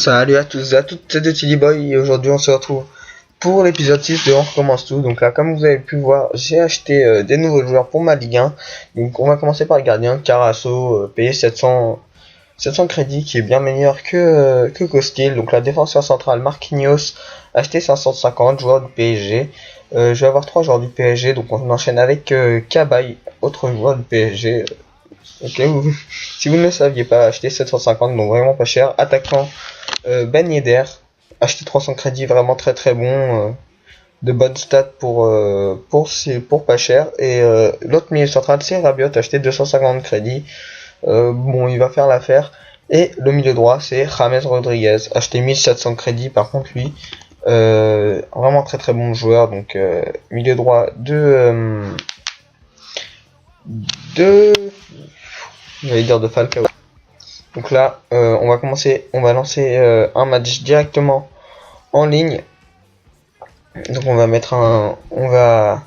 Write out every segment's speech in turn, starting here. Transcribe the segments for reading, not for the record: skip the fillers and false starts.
Salut à tous et à toutes, c'est Tilly Boy et aujourd'hui on se retrouve pour l'épisode 6 de On recommence tout. Donc là, comme vous avez pu voir, j'ai acheté des nouveaux joueurs pour ma Ligue 1. Donc on va commencer par le gardien, Carasso, payé 700 crédits, qui est bien meilleur que Costil. Donc la défenseur centrale, Marquinhos, acheté 550, joueur du PSG. Je vais avoir 3 joueurs du PSG, donc on enchaîne avec Cabaye, autre joueur du PSG. Ok, si vous ne le saviez pas, acheté 750, donc vraiment pas cher. Attaquant, Ben Yedder, acheté 300 crédits, vraiment très très bon, de bonnes stats pour pas cher. Et l'autre milieu central, c'est Rabiot, acheté 250 crédits, bon, il va faire l'affaire. Et le milieu droit, c'est James Rodriguez, acheté 1700 crédits, par contre lui, vraiment très très bon joueur. Donc milieu droit de j'allais dire de Falcao. Donc là, on va lancer un match directement en ligne. Donc on va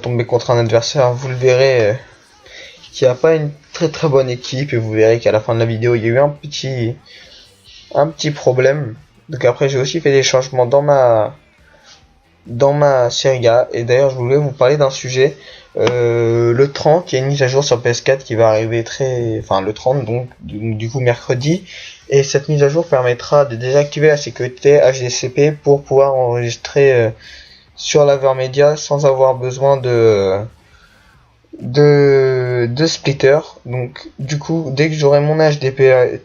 tomber contre un adversaire, vous le verrez, qui a pas une très très bonne équipe, et vous verrez qu'à la fin de la vidéo, il y a eu un petit problème. Donc après, j'ai aussi fait des changements dans ma Serie A, et d'ailleurs je voulais vous parler d'un sujet, le 30, il y a une mise à jour sur PS4 qui va arriver le 30, donc du coup mercredi, et cette mise à jour permettra de désactiver la sécurité HDCP pour pouvoir enregistrer sur l'Avermedia sans avoir besoin de splitter. Donc du coup, dès que j'aurai mon HDPVR,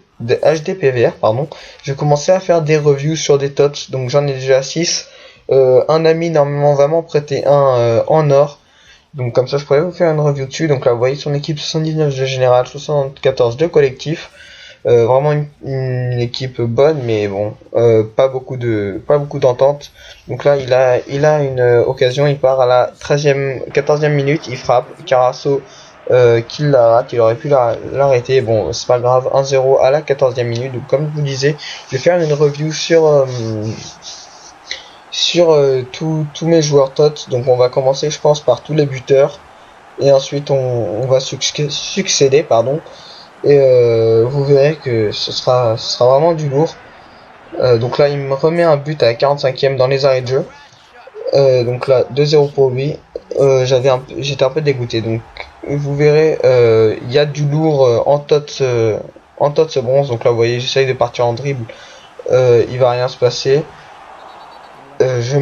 je vais commencer à faire des reviews sur des tots, donc j'en ai déjà 6. Un ami normalement va m'en prêter un en or, donc comme ça je pourrais vous faire une review dessus. Donc là vous voyez son équipe 79 de général, 74 de collectif, vraiment une équipe bonne, mais bon, pas beaucoup d'entente. Donc là il a une occasion, il part à la 14e minute, il frappe, Carasso qu'il la rate, il aurait pu l'arrêter. Bon, c'est pas grave, 1-0 à la 14e minute. Donc comme je vous disais, je vais faire une review sur tous mes joueurs TOTS. Donc on va commencer, je pense, par tous les buteurs, et ensuite on va succéder, et vous verrez que ce sera vraiment du lourd. Donc là il me remet un but à la 45e dans les arrêts de jeu, donc là 2-0 pour lui. J'étais un peu dégoûté, donc vous verrez, il y a du lourd en TOTS bronze. Donc là vous voyez, j'essaye de partir en dribble, il va rien se passer. Je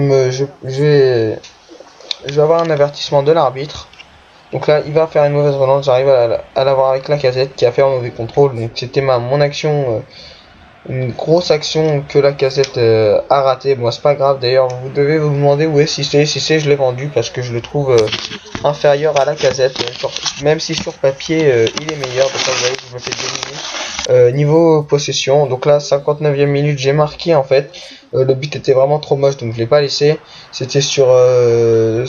vais avoir un avertissement de l'arbitre. Donc là il va faire une mauvaise relance, j'arrive à l'avoir avec Lacazette qui a fait un mauvais contrôle. Donc c'était mon action, une grosse action que Lacazette a raté. Bon, c'est pas grave, d'ailleurs vous devez vous demander où est Cissé. Je l'ai vendu parce que je le trouve inférieur à Lacazette, même si sur papier il est meilleur. Donc là vous voyez que je me fais dominer. Niveau possession, donc là 59e minute, j'ai marqué en fait. Le but était vraiment trop moche, donc je l'ai pas laissé. C'était sur un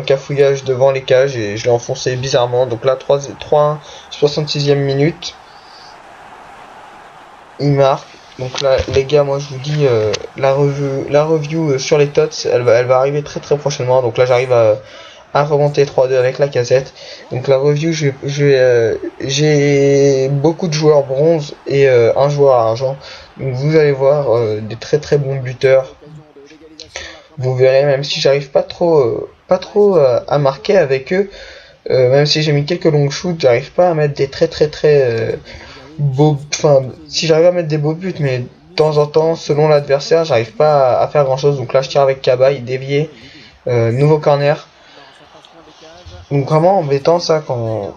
cafouillage devant les cages et je l'ai enfoncé bizarrement. Donc là 3-1, 66e minute, il marque. Donc là les gars, moi je vous dis, la review sur les tots, elle va arriver très très prochainement. Donc là j'arrive à remonter 3-2 avec Lacazette. Donc la review, j'ai beaucoup de joueurs bronze et un joueur argent. Donc vous allez voir des très très bons buteurs. Vous verrez, même si j'arrive pas trop à marquer avec eux, même si j'ai mis quelques longs shoots, j'arrive pas à mettre des très beaux. Enfin, si j'arrive à mettre des beaux buts, mais de temps en temps, selon l'adversaire, j'arrive pas à faire grand chose. Donc là je tire avec Cabaye, dévié, nouveau corner. Donc vraiment embêtant ça quand.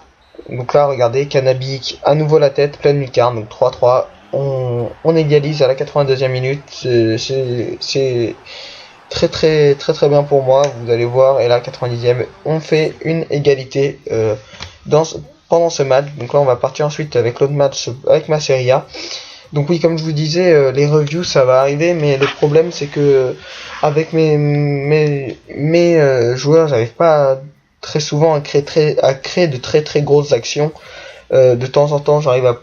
Donc là regardez, Canabic à nouveau la tête, pleine lucarne, donc 3-3. On égalise à la 82e minute. C'est très bien pour moi, vous allez voir. Et là 90e, on fait une égalité pendant ce match. Donc là on va partir ensuite avec l'autre match avec ma Serie A. Donc oui, comme je vous disais, les reviews ça va arriver, mais le problème c'est que avec mes joueurs, j'arrive pas très souvent à créer de très grosses actions. De temps en temps j'arrive à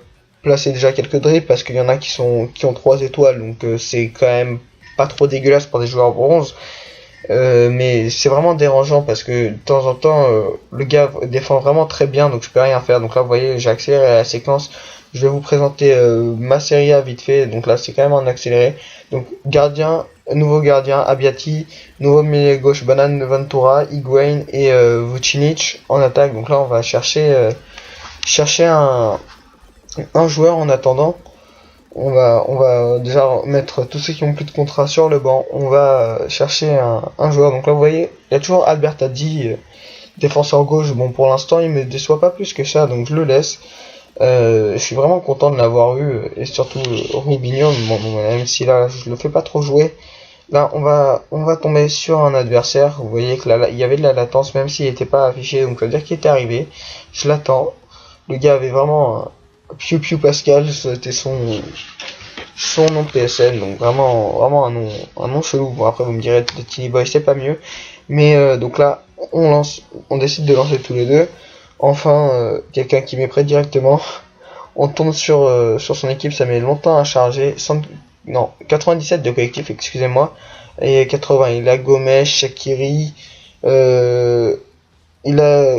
placer déjà quelques dribbles parce qu'il y en a qui ont 3 étoiles, donc c'est quand même pas trop dégueulasse pour des joueurs bronze. Mais c'est vraiment dérangeant parce que de temps en temps le gars défend vraiment très bien, donc je peux rien faire. Donc là vous voyez, j'ai accéléré la séquence. Je vais vous présenter ma série A vite fait. Donc là c'est quand même en accéléré. Donc gardien, nouveau gardien Abbiati, nouveau milieu gauche Bonaventura, Higuain et Vucinic en attaque. Donc là on va chercher un joueur en attendant. On va déjà mettre tous ceux qui ont plus de contrat sur le banc. On va chercher un joueur. Donc là, vous voyez, il y a toujours Albertazzi, défenseur gauche. Bon, pour l'instant, il me déçoit pas plus que ça, donc je le laisse. Je suis vraiment content de l'avoir eu, et surtout Rubinho, même si là, je le fais pas trop jouer. Là, on va tomber sur un adversaire. Vous voyez que là, il y avait de la latence, même s'il n'était pas affiché. Donc, ça veut dire qu'il était arrivé. Je l'attends. Le gars avait vraiment Piu Piu Pascal, c'était son nom PSN, donc vraiment un nom chelou. Bon, après vous me direz de Tiny Boy c'est pas mieux, mais donc là on décide de lancer tous les deux. Enfin quelqu'un qui m'est prêt directement. On tombe sur son équipe, ça met longtemps à charger. 97 de collectif, excusez-moi, et 80. Il a Gomes, Shaqiri, il a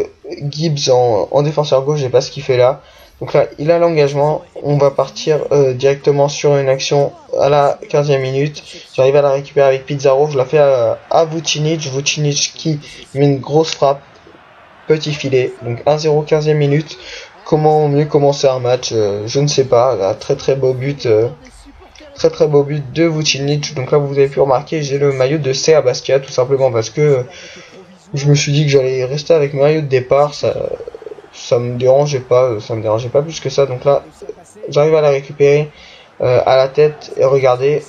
Gibbs en défenseur gauche, je sais pas ce qu'il fait là. Donc là, il a l'engagement. On va partir directement sur une action à la 15e minute. J'arrive à la récupérer avec Pizarro. Je la fais à Vucinic. Vucinic qui met une grosse frappe. Petit filet. Donc 1-0 15e minute. Comment mieux commencer un match je ne sais pas. Là, très beau but. Très beau but de Vucinic. Donc là, vous avez pu remarquer, j'ai le maillot de CA Bastia. Tout simplement parce que je me suis dit que j'allais rester avec mon maillot de départ. Ça me dérangeait pas plus que ça. Donc là j'arrive à la récupérer à la tête, et regardez,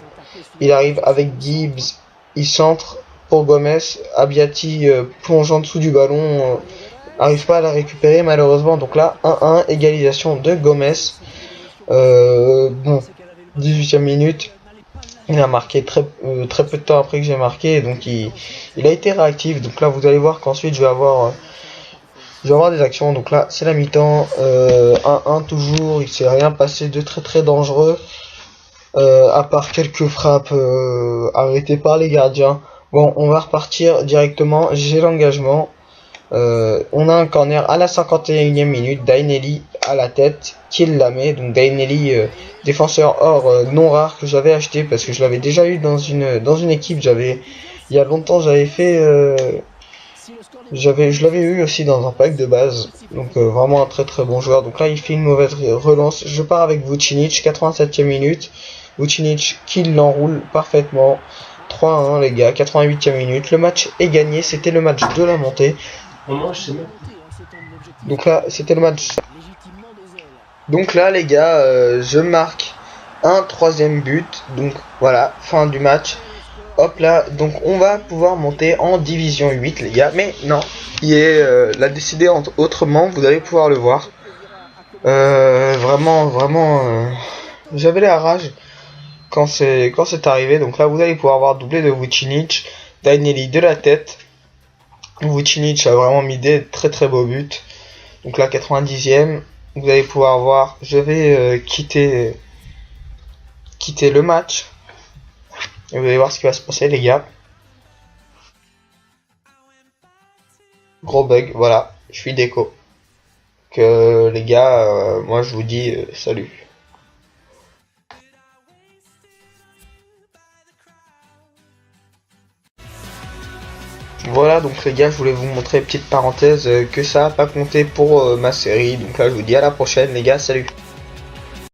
il arrive avec Gibbs, il centre pour Gomes. Abbiati plonge en dessous du ballon, arrive pas à la récupérer malheureusement. Donc là 1-1, égalisation de Gomes. Bon, 18e minute, il a marqué très peu de temps après que j'ai marqué, donc il a été réactif. Donc là vous allez voir qu'ensuite je vais avoir des actions. Donc là c'est la mi-temps, 1-1 toujours. Il s'est rien passé de très dangereux, à part quelques frappes arrêtées par les gardiens. Bon, on va repartir directement, j'ai l'engagement. On a un corner à la 51e minute, Dainelli à la tête qui la met. Donc Dainelli, défenseur or non rare que j'avais acheté parce que je l'avais déjà eu dans une équipe. Il y a longtemps j'avais fait je l'avais eu aussi dans un pack de base. Donc vraiment un très bon joueur. Donc là il fait une mauvaise relance. Je pars avec Vucinic, 87e minute. Vucinic qui l'enroule parfaitement. 3-1 les gars, 88e minute. Le match est gagné, c'était le match de la montée. Donc là c'était le match. Donc là les gars, je marque un troisième but. Donc voilà, fin du match. Hop là, donc on va pouvoir monter en division 8 les gars. Mais non, l'a décidé autrement, vous allez pouvoir le voir. Vraiment, j'avais la rage quand c'est arrivé. Donc là vous allez pouvoir voir doublé de Vucinic, Dainelli de la tête. Vucinic a vraiment mis des très beaux buts. Donc là 90e, vous allez pouvoir voir, je vais quitter le match. Et vous allez voir ce qui va se passer les gars. Gros bug, voilà, je suis déco. Que les gars, moi je vous dis salut. Voilà donc les gars, je voulais vous montrer, petite parenthèse, que ça n'a pas compté pour ma série. Donc là je vous dis à la prochaine les gars, salut.